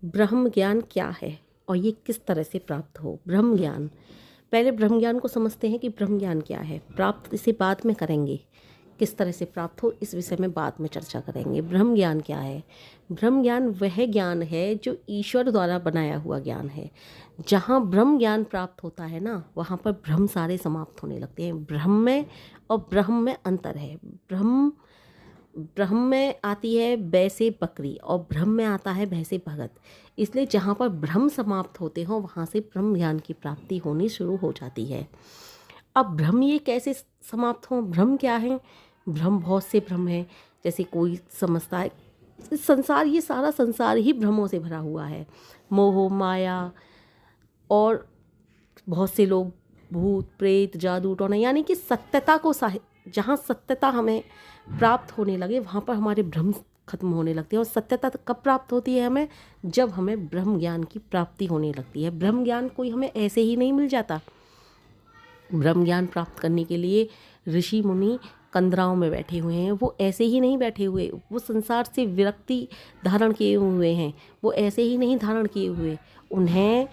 ब्रह्म ज्ञान क्या है और ये किस तरह से प्राप्त हो। ब्रह्म ज्ञान, पहले ब्रह्म ज्ञान को समझते हैं कि ब्रह्म ज्ञान क्या है। प्राप्त इसे बाद में करेंगे, किस तरह से प्राप्त हो इस विषय में बाद में चर्चा करेंगे। ब्रह्म ज्ञान क्या है? ब्रह्म ज्ञान वह ज्ञान है जो ईश्वर द्वारा बनाया हुआ ज्ञान है। जहाँ ब्रह्म ज्ञान प्राप्त होता है ना, वहाँ पर ब्रह्म सारे समाप्त होने लगते हैं। ब्रह्म में और ब्रह्म में अंतर है। ब्रह्म में आती है वैसे बकरी और ब्रह्म में आता है वैसे भगत। इसलिए जहाँ पर ब्रह्म समाप्त होते हों वहाँ से ब्रह्म ज्ञान की प्राप्ति होनी शुरू हो जाती है। अब ब्रह्म ये कैसे समाप्त हो? ब्रह्म क्या है? ब्रह्म बहुत से ब्रह्म है। जैसे कोई समझता है इस संसार, ये सारा संसार ही भ्रमों से भरा हुआ है। मोह माया और बहुत से लोग भूत प्रेत जादू टोना, यानी कि सत्यता को जहाँ सत्यता हमें प्राप्त होने लगे वहाँ पर हमारे भ्रम खत्म होने लगते हैं। और सत्यता कब प्राप्त होती है हमें? जब हमें ब्रह्म ज्ञान की प्राप्ति होने लगती है। ब्रह्म ज्ञान कोई हमें ऐसे ही नहीं मिल जाता। ब्रह्म ज्ञान प्राप्त करने के लिए ऋषि मुनि कंदराओं में बैठे हुए हैं। वो ऐसे ही नहीं बैठे हुए, वो संसार से विरक्ति धारण किए हुए हैं। वो ऐसे ही नहीं धारण किए हुए, उन्हें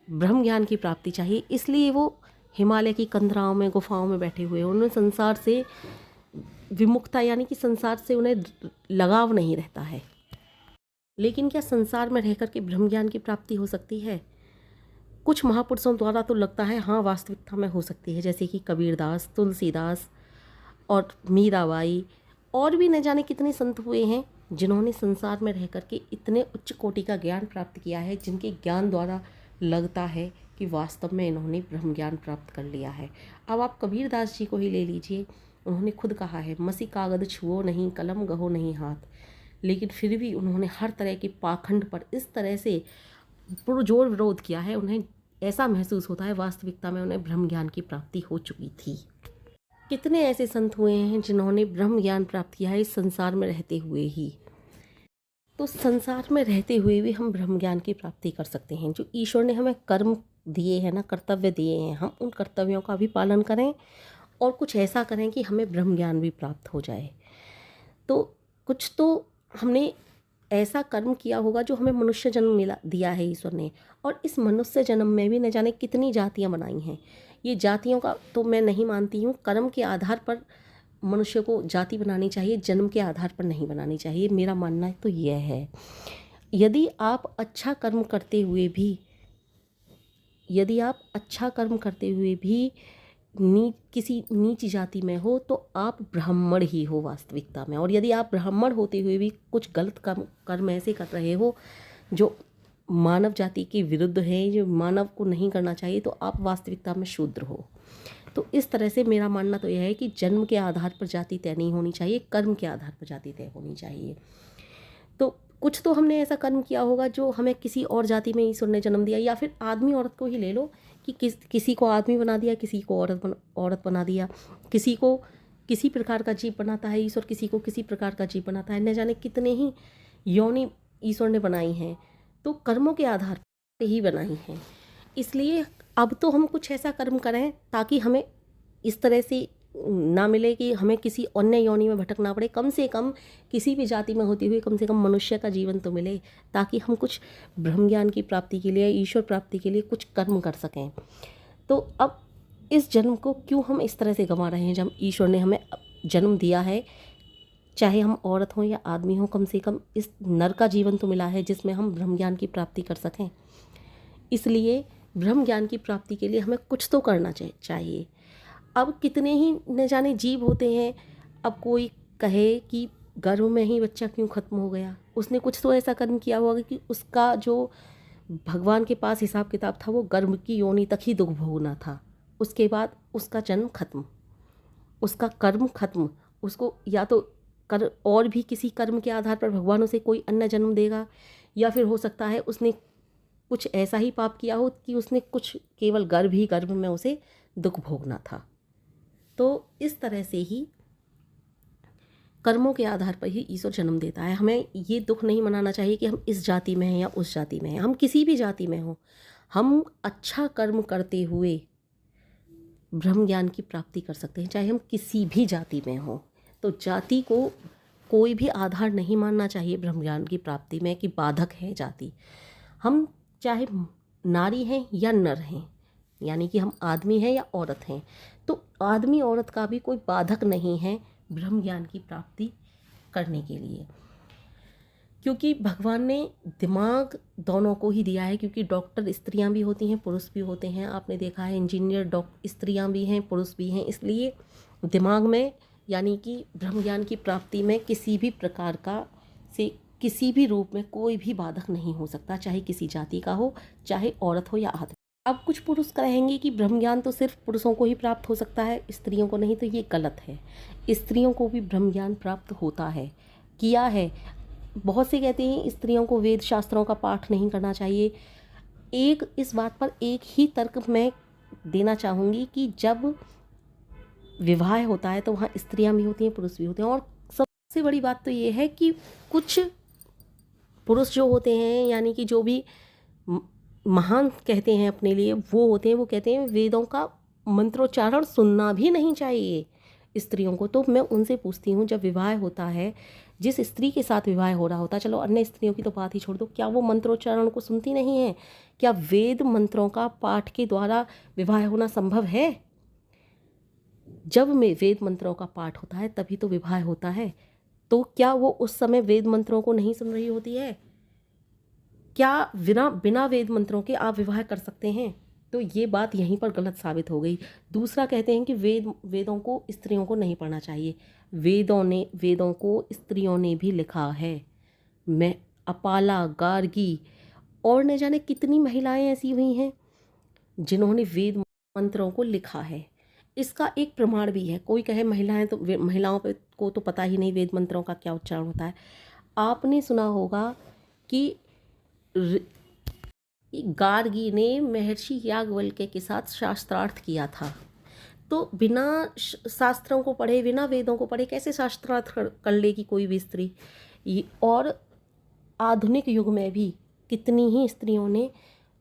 ब्रह्म ज्ञान की प्राप्ति चाहिए। इसलिए वो हिमालय की कंदराओं में गुफाओं में बैठे हुए हैं। उन्हें संसार से विमुक्ता, यानी कि संसार से उन्हें लगाव नहीं रहता है। लेकिन क्या संसार में रह करके ब्रह्म ज्ञान की प्राप्ति हो सकती है? कुछ महापुरुषों द्वारा तो लगता है हाँ, वास्तविकता में हो सकती है। जैसे कि कबीरदास, तुलसीदास और मीराबाई और भी न जाने कितने संत हुए हैं जिन्होंने संसार में रह करके इतने उच्च कोटि का ज्ञान प्राप्त किया है, जिनके ज्ञान द्वारा लगता है कि वास्तव में इन्होंने ब्रह्म ज्ञान प्राप्त कर लिया है। अब आप कबीरदास जी को ही ले लीजिए। उन्होंने खुद कहा है, मसी कागद छुओ नहीं, कलम गहो नहीं हाथ। लेकिन फिर भी उन्होंने हर तरह के पाखंड पर इस तरह से पुरजोर विरोध किया है। उन्हें ऐसा महसूस होता है वास्तविकता में उन्हें ब्रह्म ज्ञान की प्राप्ति हो चुकी थी। कितने ऐसे संत हुए हैं जिन्होंने ब्रह्म ज्ञान प्राप्त किया है इस संसार में रहते हुए ही। तो संसार में रहते हुए भी हम ब्रह्म ज्ञान की प्राप्ति कर सकते हैं। जो ईश्वर ने हमें कर्म दिए हैं ना, कर्तव्य दिए हैं, हम उन कर्तव्यों का भी पालन करें और कुछ ऐसा करें कि हमें ब्रह्म ज्ञान भी प्राप्त हो जाए। तो कुछ तो हमने ऐसा कर्म किया होगा जो हमें मनुष्य जन्म मिला दिया है ईश्वर ने। और इस मनुष्य जन्म में भी न जाने कितनी जातियां बनाई हैं। ये जातियों का तो मैं नहीं मानती हूँ। कर्म के आधार पर मनुष्य को जाति बनानी चाहिए, जन्म के आधार पर नहीं बनानी चाहिए। मेरा मानना तो यह है। यदि आप अच्छा कर्म करते हुए भी किसी नीच जाति में हो तो आप ब्राह्मण ही हो वास्तविकता में। और यदि आप ब्राह्मण होते हुए भी कुछ गलत कर्म ऐसे कर रहे हो जो मानव जाति के विरुद्ध है, जो मानव को नहीं करना चाहिए, तो आप वास्तविकता में शूद्र हो। तो इस तरह से मेरा मानना तो यह है कि जन्म के आधार पर जाति तय नहीं होनी चाहिए, कर्म के आधार पर जाति तय होनी चाहिए। तो कुछ तो हमने ऐसा कर्म किया होगा जो हमें किसी और जाति में ईश्वर ने जन्म दिया। या फिर आदमी औरत को ही ले लो कि किसी को आदमी बना दिया, किसी को औरत बना दिया। किसी को किसी प्रकार का जीव बनाता है ईश्वर, किसी को किसी प्रकार का जीव बनाता है। न जाने कितने ही योनि ईश्वर ने बनाई हैं, तो कर्मों के आधार पर ही बनाई हैं। इसलिए अब तो हम कुछ ऐसा कर्म करें ताकि हमें इस तरह से ना मिले कि हमें किसी अन्य योनि में भटकना पड़े। कम से कम किसी भी जाति में होती हुई कम से कम मनुष्य का जीवन तो मिले, ताकि हम कुछ ब्रह्म ज्ञान की प्राप्ति के लिए, ईश्वर प्राप्ति के लिए कुछ कर्म कर सकें। तो अब इस जन्म को क्यों हम इस तरह से गंवा रहे हैं? जब ईश्वर ने हमें जन्म दिया है, चाहे हम औरत हों या आदमी हों, कम से कम इस नर का जीवन तो मिला है जिसमें हम ब्रह्म ज्ञान की प्राप्ति कर सकें। इसलिए ब्रह्म ज्ञान की प्राप्ति के लिए हमें कुछ तो करना चाहिए। अब कितने ही न जाने जीव होते हैं। अब कोई कहे कि गर्भ में ही बच्चा क्यों ख़त्म हो गया, उसने कुछ तो ऐसा कर्म किया होगा कि उसका जो भगवान के पास हिसाब किताब था वो गर्भ की योनि तक ही दुख भोगना था। उसके बाद उसका जन्म खत्म, उसका कर्म खत्म। उसको या तो और भी किसी कर्म के आधार पर भगवान उसे कोई अन्य जन्म देगा, या फिर हो सकता है उसने कुछ ऐसा ही पाप किया हो कि उसने कुछ केवल गर्भ में उसे दुख भोगना था। तो इस तरह से ही कर्मों के आधार पर ही ईश्वर जन्म देता है। हमें ये दुख नहीं मनाना चाहिए कि हम इस जाति में हैं या उस जाति में हैं। हम किसी भी जाति में हो, हम अच्छा कर्म करते हुए ब्रह्म ज्ञान की प्राप्ति कर सकते हैं, चाहे हम किसी भी जाति में हो। तो जाति को कोई भी आधार नहीं मानना चाहिए ब्रह्म ज्ञान की प्राप्ति में कि बाधक है जाति। हम चाहे नारी हैं या नर हैं, यानी कि हम आदमी हैं या औरत हैं, तो आदमी औरत का भी कोई बाधक नहीं है ब्रह्म ज्ञान की प्राप्ति करने के लिए, क्योंकि भगवान ने दिमाग दोनों को ही दिया है। क्योंकि डॉक्टर स्त्रियां भी होती हैं, पुरुष भी होते हैं, आपने देखा है इंजीनियर स्त्रियां भी हैं, पुरुष भी हैं। इसलिए दिमाग में यानी कि ब्रह्म ज्ञान की प्राप्ति में किसी भी प्रकार का से किसी भी रूप में कोई भी बाधक नहीं हो सकता, चाहे किसी जाति का हो, चाहे औरत हो या आदमी। अब कुछ पुरुष कहेंगे कि ब्रह्म ज्ञान तो सिर्फ पुरुषों को ही प्राप्त हो सकता है, स्त्रियों को नहीं, तो ये गलत है। स्त्रियों को भी ब्रह्म ज्ञान प्राप्त होता है, किया है। बहुत से कहते हैं स्त्रियों को वेद शास्त्रों का पाठ नहीं करना चाहिए। इस बात पर एक ही तर्क मैं देना चाहूँगी कि जब विवाह होता है तो वहाँ स्त्रियां भी होती हैं, पुरुष भी होते हैं। और सबसे बड़ी बात तो ये है कि कुछ पुरुष जो होते हैं, यानी कि जो भी महान कहते हैं अपने लिए, वो कहते हैं वेदों का मंत्रोच्चारण सुनना भी नहीं चाहिए स्त्रियों को। तो मैं उनसे पूछती हूँ, जब विवाह होता है, जिस स्त्री के साथ विवाह हो रहा होता है, चलो अन्य स्त्रियों की तो बात ही छोड़ दो, क्या वो मंत्रोच्चारण को सुनती नहीं है? क्या वेद मंत्रों का पाठ के द्वारा विवाह होना संभव है? जब में वेद मंत्रों का पाठ होता है तभी तो विवाह होता है। तो क्या वो उस समय वेद मंत्रों को नहीं सुन रही होती है? क्या बिना वेद मंत्रों के आप विवाह कर सकते हैं? तो ये बात यहीं पर गलत साबित हो गई। दूसरा कहते हैं कि वेदों को स्त्रियों को नहीं पढ़ना चाहिए। वेदों को स्त्रियों ने भी लिखा है। मैं अपाला, गार्गी और न जाने कितनी महिलाएं ऐसी हुई हैं जिन्होंने वेद मंत्रों को लिखा है। इसका एक प्रमाण भी है। कोई कहे महिलाओं को तो पता ही नहीं वेद मंत्रों का क्या उच्चारण होता है। आपने सुना होगा कि गार्गी ने महर्षि याज्ञवल्क्य के साथ शास्त्रार्थ किया था। तो बिना शास्त्रों को पढ़े, बिना वेदों को पढ़े कैसे शास्त्रार्थ कर लेगी कोई भी स्त्री? और आधुनिक युग में भी कितनी ही स्त्रियों ने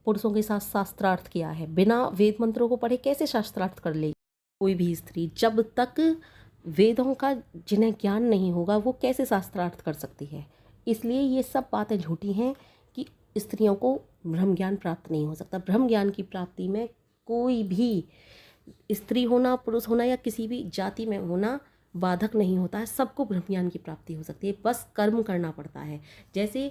पुरुषों के साथ शास्त्रार्थ किया है। बिना वेद मंत्रों को पढ़े कैसे शास्त्रार्थ कर लेगी कोई भी स्त्री? जब तक वेदों का जिन्हें ज्ञान नहीं होगा वो कैसे शास्त्रार्थ कर सकती है? इसलिए ये सब बातें झूठी हैं कि स्त्रियों को ब्रह्म ज्ञान प्राप्त नहीं हो सकता। ब्रह्म ज्ञान की प्राप्ति में कोई भी स्त्री होना, पुरुष होना या किसी भी जाति में होना बाधक नहीं होता है। सबको ब्रह्म ज्ञान की प्राप्ति हो सकती है, बस कर्म करना पड़ता है। जैसे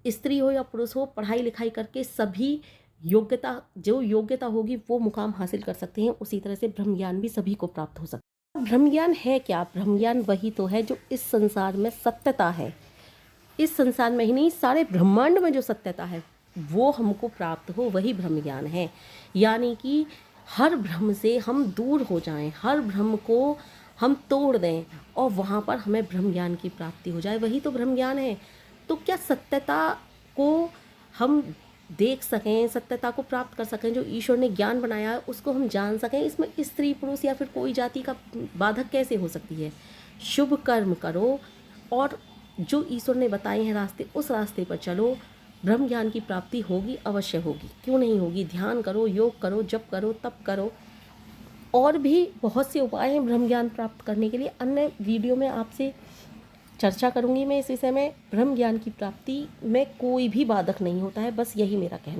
स्त्री हो या पुरुष हो, पढ़ाई लिखाई करके सभी जो योग्यता होगी वो मुकाम हासिल कर सकते हैं, उसी तरह से ब्रह्म ज्ञान भी सभी को प्राप्त हो सकता है। ब्रह्म ज्ञान है क्या? ब्रह्म ज्ञान वही तो है जो इस संसार में सत्यता है। इस संसार में ही नहीं, सारे ब्रह्मांड में जो सत्यता है वो हमको प्राप्त हो, वही ब्रह्म ज्ञान है। यानी कि हर भ्रम से हम दूर हो जाएं, हर भ्रम को हम तोड़ दें और वहाँ पर हमें ब्रह्म ज्ञान की प्राप्ति हो जाए, वही तो ब्रह्म ज्ञान है। तो क्या सत्यता को हम देख सकें, सत्यता को प्राप्त कर सकें, जो ईश्वर ने ज्ञान बनाया है उसको हम जान सकें, इसमें स्त्री पुरुष या फिर कोई जाति का बाधक कैसे हो सकती है? शुभ कर्म करो और जो ईश्वर ने बताए हैं रास्ते, उस रास्ते पर चलो, ब्रह्म ज्ञान की प्राप्ति होगी, अवश्य होगी। क्यों नहीं होगी? ध्यान करो, योग करो, जप करो, तप करो। और भी बहुत से उपाय हैं ब्रह्म ज्ञान प्राप्त करने के लिए। अन्य वीडियो में आपसे चर्चा करूंगी मैं इस विषय में। ब्रह्म ज्ञान की प्राप्ति में कोई भी बाधक नहीं होता है, बस यही मेरा कहना है।